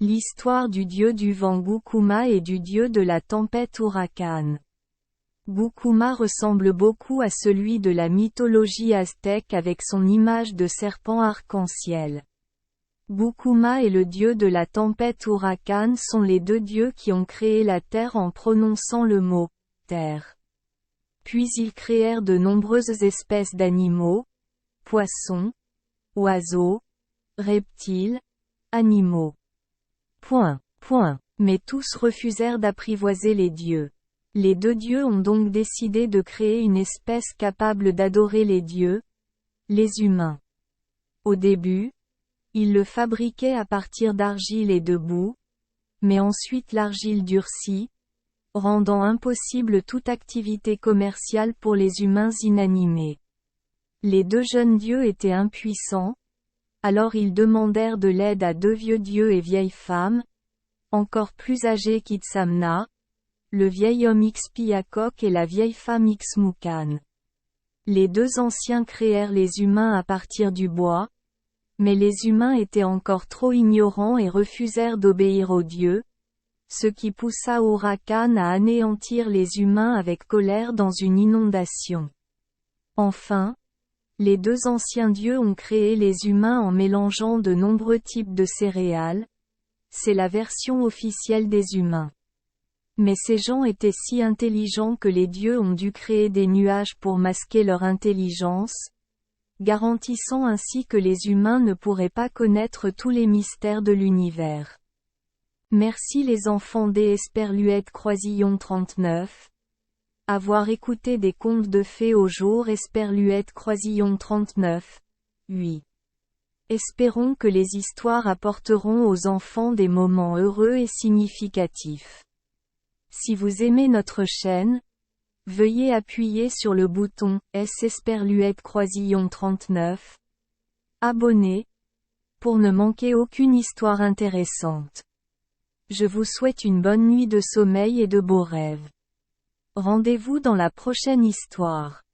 L'histoire du dieu du vent Gukuma et du dieu de la tempête Huracan. Gukuma ressemble beaucoup à celui de la mythologie aztèque avec son image de serpent arc-en-ciel. Gukuma et le dieu de la tempête Huracan sont les deux dieux qui ont créé la terre en prononçant le mot « terre ». Puis ils créèrent de nombreuses espèces d'animaux, poissons, oiseaux, reptiles, animaux. Mais tous refusèrent d'apprivoiser les dieux. Les deux dieux ont donc décidé de créer une espèce capable d'adorer les dieux, les humains. Au début, ils le fabriquaient à partir d'argile et de boue, mais ensuite l'argile durcit, rendant impossible toute activité commerciale pour les humains inanimés. Les deux jeunes dieux étaient impuissants, alors ils demandèrent de l'aide à deux vieux dieux et vieilles femmes, encore plus âgés qu'Itzamna, le vieil homme Ixpiakok et la vieille femme Ixmucan. Les deux anciens créèrent les humains à partir du bois, mais les humains étaient encore trop ignorants et refusèrent d'obéir aux dieux, ce qui poussa Huracan à anéantir les humains avec colère dans une inondation. Enfin, les deux anciens dieux ont créé les humains en mélangeant de nombreux types de céréales. C'est la version officielle des humains. Mais ces gens étaient si intelligents que les dieux ont dû créer des nuages pour masquer leur intelligence, garantissant ainsi que les humains ne pourraient pas connaître tous les mystères de l'univers. Merci les enfants des Esperluette Croisillon 39. Avoir écouté des contes de fées au jour Esperluette Croisillon 39. 8. Espérons que les histoires apporteront aux enfants des moments heureux et significatifs. Si vous aimez notre chaîne, veuillez appuyer sur le bouton S Esperluette Croisillon 39. Abonner, pour ne manquer aucune histoire intéressante. Je vous souhaite une bonne nuit de sommeil et de beaux rêves. Rendez-vous dans la prochaine histoire.